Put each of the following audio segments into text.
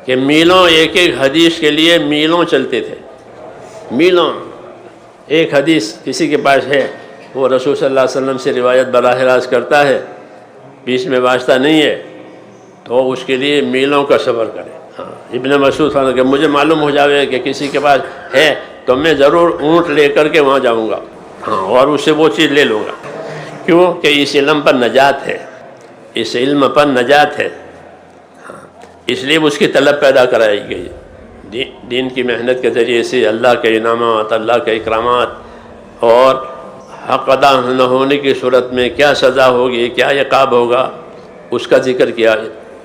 کہ میلوں ایک ایک حدیث کے لیے میلوں چلتے تھے، میلوں. ایک حدیث کسی کے پاس ہے، وہ رسول صلی اللہ علیہ وسلم سے روایت براہ راست کرتا ہے، بیچ میں واسطہ نہیں ہے، تو اس کے لیے میلوں کا سفر کرے. ہاں، ابن مسعود فرماتے کہ مجھے معلوم ہو جاوے کہ کسی کے پاس ہے تو میں ضرور اونٹ لے کر کے وہاں جاؤں گا، ہاں، اور اس سے وہ چیز لے لوں گا. کیوں کہ اس علم پر نجات ہے، اس علم پر نجات ہے. اس لیے اس کی طلب پیدا کرائی گئی. دین کی محنت کے ذریعے سے اللہ کے انعامات، اللہ کے اکرامات، اور حق ادا نہ ہونے کی صورت میں کیا سزا ہوگی، کیا عقاب ہوگا، اس کا ذکر کیا.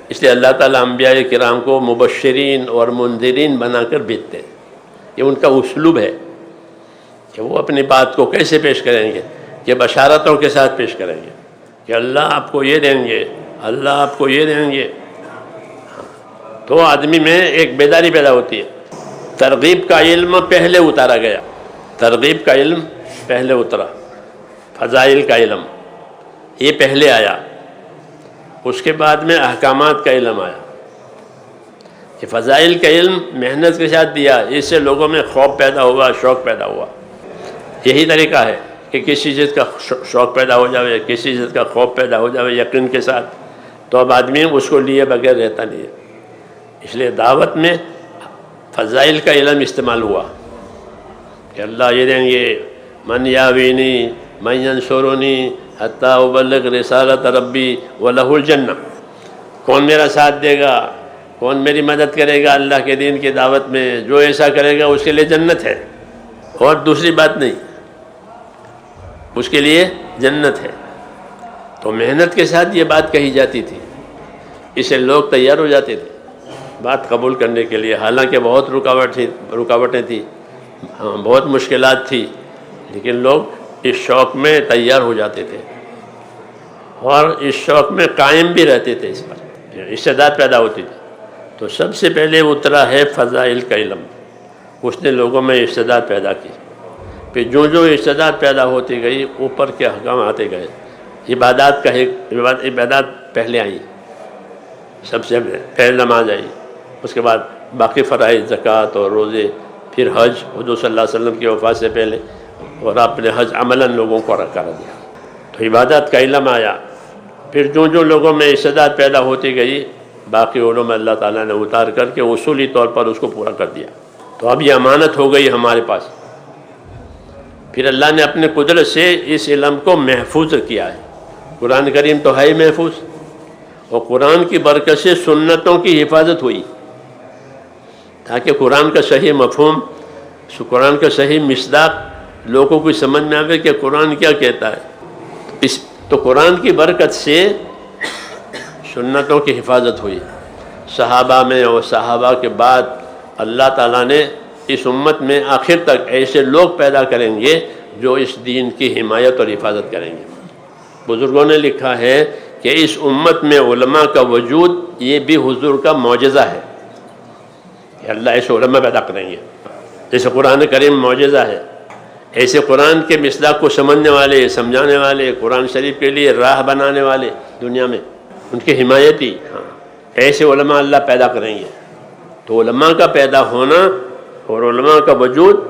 اس لیے اللہ تعالیٰ انبیاء کرام کو مبشرین اور منذرین بنا کر بھیجتے ہیں. یہ ان کا اسلوب ہے کہ وہ اپنی بات کو کیسے پیش کریں گے، کہ بشارتوں کے ساتھ پیش کریں گے کہ اللہ آپ کو یہ دیں گے، اللہ آپ کو یہ دیں گے. تو آدمی میں ایک بیداری پیدا ہوتی ہے. ترغیب کا علم پہلے اتارا گیا، ترغیب کا علم پہلے اترا، فضائل کا علم یہ پہلے آیا، اس کے بعد میں احکامات کا علم آیا. کہ فضائل کا علم محنت کے ساتھ دیا، اس سے لوگوں میں خوف پیدا ہوا، شوق پیدا ہوا. یہی طریقہ ہے کہ کسی چیز کا شوق پیدا ہو جاوے، کسی چیز کا خوف پیدا ہو جاوے یقین کے ساتھ، تو اب آدمی اس کو لیے بغیر رہتا نہیں ہے. اس لیے دعوت میں فضائل کا علم استعمال ہوا کہ اللہ یہ دیں گے، من یاوینی من ینصرنی حتی ابلغ رسالت ربی ولہ الجنہ. کون میرا ساتھ دے گا، کون میری مدد کرے گا اللہ کے دین کی دعوت میں، جو ایسا کرے گا اس کے لیے جنت ہے، اور دوسری بات نہیں، اس کے لیے جنت ہے. تو محنت کے ساتھ یہ بات کہی جاتی تھی، اسے لوگ تیار ہو جاتے تھے بات قبول کرنے کے لیے. حالانکہ بہت رکاوٹیں تھیں، بہت مشکلات تھی، لیکن لوگ اس شوق میں تیار ہو جاتے تھے اور اس شوق میں قائم بھی رہتے تھے. اس پر استعداد پیدا ہوتی تھی. تو سب سے پہلے اترا ہے فضائل کا علم، اس نے لوگوں میں استعداد پیدا کی. پھر جو استعداد پیدا ہوتی گئی، اوپر کے احکام آتے گئے. عبادات پہلے آئیں، سب سے پہلے نماز آئی، اس کے بعد باقی فرائض، زکوٰۃ اور روزے، پھر حج حضور صلی اللہ علیہ وسلم کی وفات سے پہلے، اور آپ نے حج عملاً لوگوں کو کرا دیا. تو عبادت کا علم آیا. پھر جو لوگوں میں استعداد پیدا ہوتی گئی، باقی علوم اللہ تعالیٰ نے اتار کر کے اصولی طور پر اس کو پورا کر دیا. تو اب یہ امانت ہو گئی ہمارے پاس. پھر اللہ نے اپنے قدرت سے اس علم کو محفوظ کیا ہے. قرآن کریم تو ہے ہی محفوظ، اور قرآن کی برکت سے سنتوں کی حفاظت ہوئی، تاکہ قرآن کا صحیح مفہوم، قرآن کا صحیح مصداق لوگوں کو سمجھ میں آئے کہ قرآن کیا کہتا ہے. تو قرآن کی برکت سے سنتوں کی حفاظت ہوئی. صحابہ میں اور صحابہ کے بعد اللہ تعالیٰ نے اس امت میں آخر تک ایسے لوگ پیدا کریں گے جو اس دین کی حمایت اور حفاظت کریں گے. بزرگوں نے لکھا ہے کہ اس امت میں علماء کا وجود یہ بھی حضور کا معجزہ ہے کہ اللہ ایسے علماء پیدا کریں گے. جیسے قرآن کریم معجزہ ہے، ایسے قرآن کے مصداق کو سمجھنے والے، سمجھانے والے، قرآن شریف کے لیے راہ بنانے والے دنیا میں، ان کی حمایتی، ایسے علماء اللہ پیدا کریں گے. تو علماء کا پیدا ہونا اور علماء کا وجود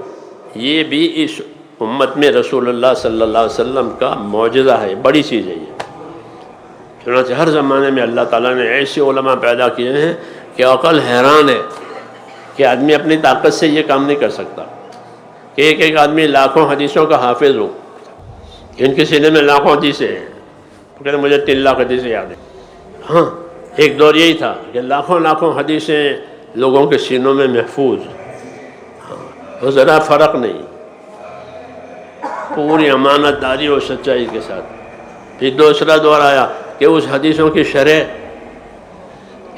یہ بھی اس امت میں رسول اللہ صلی اللہ علیہ وسلم کا معجزہ ہے، بڑی چیز ہے یہ. چنانچہ ہر زمانے میں اللہ تعالیٰ نے ایسے علماء پیدا کیے ہیں کہ عقل حیران ہے کہ آدمی اپنی طاقت سے یہ کام نہیں کر سکتا کہ ایک آدمی لاکھوں حدیثوں کا حافظ ہو. ان کے سینے میں لاکھوں حدیثیں ہیں، کہتے مجھے 3 لاکھ حدیثیں یاد ہیں. ہاں، ایک دور یہی تھا کہ لاکھوں حدیثیں لوگوں کے سینوں میں محفوظ، اور ذرا فرق نہیں، پوری امانت داری اور سچائی کے ساتھ. پھر دوسرا دور آیا کہ اس حدیثوں کی شرح،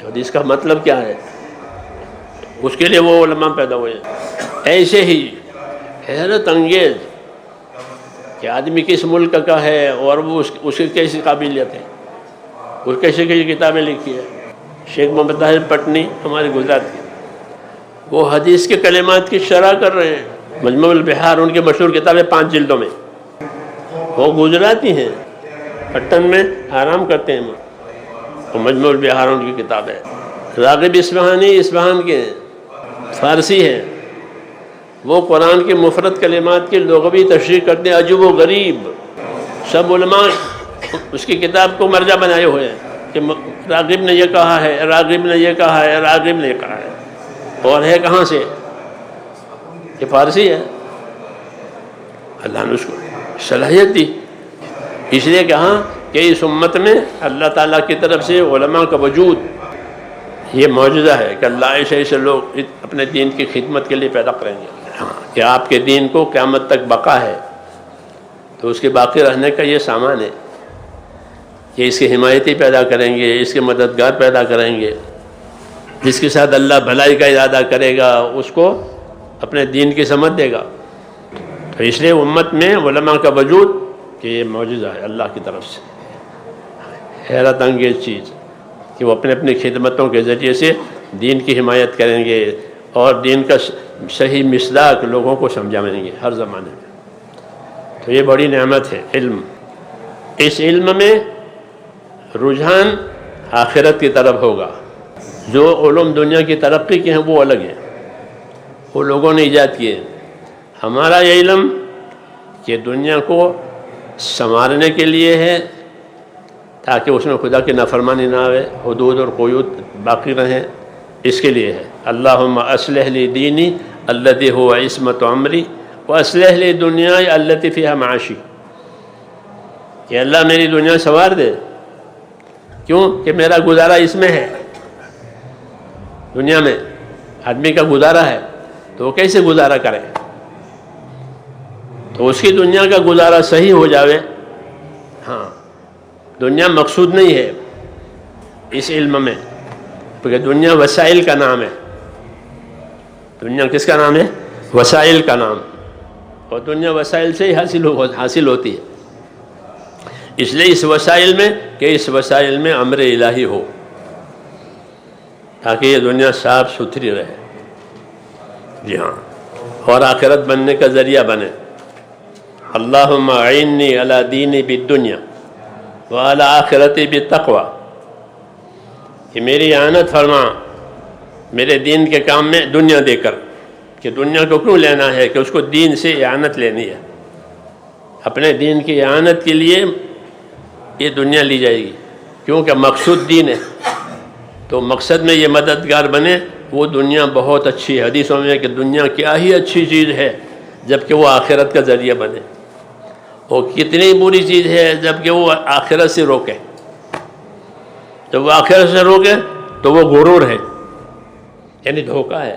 حدیث کا مطلب کیا ہے، اس کے لیے وہ علماء پیدا ہوئے. ایسے ہی حیرت انگیز کہ آدمی کس ملک کا ہے اور وہ اس کی کیسی قابلیت ہے، اس کیسے کتابیں لکھی ہے. شیخ محمد طاہر پٹنی ہمارے گجرات کے، وہ حدیث کے کلمات کی شرح کر رہے ہیں. مجموع البحار ان کی مشہور کتابیں 5 جلدوں میں. وہ گجراتی ہیں، پٹن میں آرام کرتے ہیں، تو مجموع البحار ان کی کتاب ہے. راغب اصفہانی اصفہان کے فارسی ہیں، وہ قرآن کے مفرد کلمات کی لغوی تشریح کرتے ہیں، عجیب و غریب. سب علماء اس کی کتاب کو مرجع بنائے ہوئے ہیں کہ راغب نے یہ کہا ہے، راغب نے یہ کہا ہے، راغب نے یہ کہا ہے. اور ہے کہاں سے؟ یہ فارسی ہے. اللہ نے اس کو صلاحیت دی، اس لیے کہا کہ اس امت میں اللہ تعالیٰ کی طرف سے علماء کا وجود یہ معجزہ ہے کہ اللہ ایسے لوگ اپنے دین کی خدمت کے لیے پیدا کریں گے. کہ آپ کے دین کو قیامت تک بقا ہے تو اس کے باقی رہنے کا یہ سامان ہے کہ اس کی حمایتی پیدا کریں گے، اس کے مددگار پیدا کریں گے. جس کے ساتھ اللہ بھلائی کا ارادہ کرے گا اس کو اپنے دین کی سمجھ دے گا. تو اس لیے امت میں علماء کا وجود کہ یہ معجزہ ہے اللہ کی طرف سے، حیرت انگیز چیز کہ وہ اپنے اپنی خدمتوں کے ذریعے سے دین کی حمایت کریں گے اور دین کا صحیح مصداق لوگوں کو سمجھائیں گے ہر زمانے میں. تو یہ بڑی نعمت ہے علم. اس علم میں رجحان آخرت کی طرف ہوگا. جو علوم دنیا کی ترقی کے ہیں وہ الگ ہیں، وہ لوگوں نے ایجاد کیے. ہمارا یہ علم کہ دنیا کو سنوارنے کے لیے ہے تاکہ اس میں خدا کی نافرمانی نہ آئے، حدود اور قیود باقی رہیں، اس کے لیے ہے. اللہم اصلح لی دینی الذی هو عصمت عمری واصلح لی دنیای التی فیہا معاشی. کہ اللہ میری دنیا سنوار دے، کیوں کہ میرا گزارا اس میں ہے. دنیا میں آدمی کا گزارا ہے تو وہ کیسے گزارا کرے؟ تو اس کی دنیا کا گزارا صحیح ہو جاوے. ہاں، دنیا مقصود نہیں ہے اس علم میں، کیونکہ دنیا وسائل کا نام ہے. دنیا کس کا نام ہے؟ وسائل کا نام. اور دنیا وسائل سے ہی حاصل ہوتی ہے. اس لیے اس وسائل میں کہ اس وسائل میں امر الہی ہو تاکہ یہ دنیا صاف ستھری رہے. جی ہاں، اور آخرت بننے کا ذریعہ بنے. اللہم اعنی علی دینی بالدنیا وعلی آخرتی بالتقوی. کہ میری اعانت فرما میرے دین کے کام میں دنیا دے کر. کہ دنیا کو کیوں لینا ہے؟ کہ اس کو دین سے اعانت لینی ہے. اپنے دین کی اعانت کے لیے یہ دنیا لی جائے گی، کیونکہ مقصود دین ہے. تو مقصد میں یہ مددگار بنے. وہ دنیا بہت اچھی ہے، حدیثوں میں ہے کہ دنیا کیا ہی اچھی چیز ہے جبکہ وہ آخرت کا ذریعہ بنے. وہ کتنی بری چیز ہے جبکہ وہ آخرت سے روکے. جب وہ آخرت سے روکے تو وہ غرور ہے، یعنی دھوکہ ہے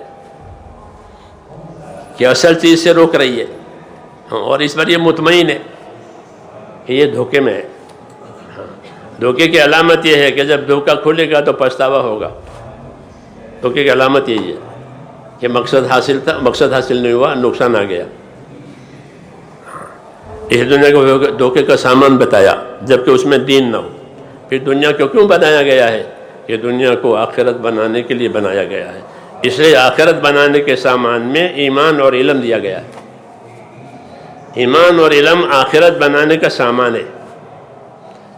کہ اصل چیز سے روک رہی ہے. اور اس پر یہ مطمئن ہے کہ یہ دھوکے میں ہے. دھوکے کی علامت یہ ہے کہ جب دھوکہ کھلے گا تو پچھتاوا ہوگا. دھوکے کی علامت یہی ہے کہ مقصد حاصل تھا، مقصد حاصل نہیں ہوا، نقصان آ گیا. اس دنیا کو دھوکے کا سامان بتایا جبکہ اس میں دین نہ ہو. پھر دنیا کو کیوں بنایا گیا ہے؟ کہ دنیا کو آخرت بنانے کے لیے بنایا گیا ہے. اس لیے آخرت بنانے کے سامان میں ایمان اور علم دیا گیا ہے. ایمان اور علم آخرت بنانے کا سامان ہے.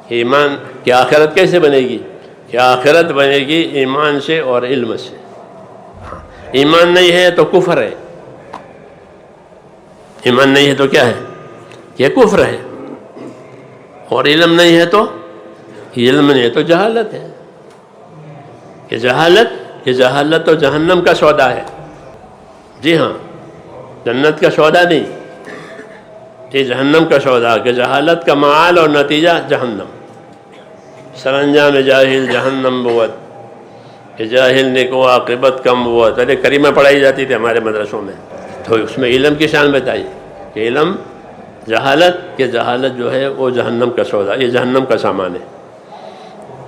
ایمان کہ آخرت کیسے بنے گی؟ کہ آخرت بنے گی ایمان سے اور علم سے. ایمان نہیں ہے تو کفر ہے. ایمان نہیں ہے تو کیا ہے؟ یہ کفر ہے. اور علم نہیں ہے تو علم نہیں ہے تو جہالت ہے. کہ جہالت تو جہنم کا سودا ہے. جی ہاں، جنت کا سودا نہیں، یہ جہنم کا سودا. کہ جہالت کا معال اور نتیجہ جہنم. سرانجام جاہل جہنم بود، کہ جاہل نیکو عاقبت کم بود. ارے کریمہ پڑھائی جاتی تھی ہمارے مدرسوں میں، تو اس میں علم کی شان بتائی کہ علم جہالت، کہ جہالت جو ہے وہ جہنم کا سودا، یہ جہنم کا سامان ہے.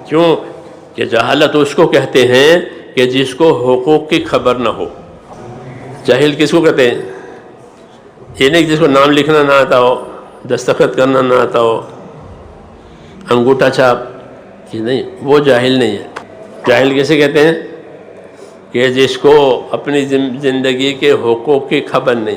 کیوں کہ جہالت اس کو کہتے ہیں کہ جس کو حقوق کی خبر نہ ہو. جاہل کس کو کہتے ہیں؟ یہ نہیں جس کو نام لکھنا نہ آتا ہو، دستخط کرنا نہ آتا ہو، انگوٹھا چھاپ، یہ نہیں، وہ جاہل نہیں ہے. جاہل کیسے کہتے ہیں؟ کہ جس کو اپنی زندگی کے حقوق کی خبر نہیں.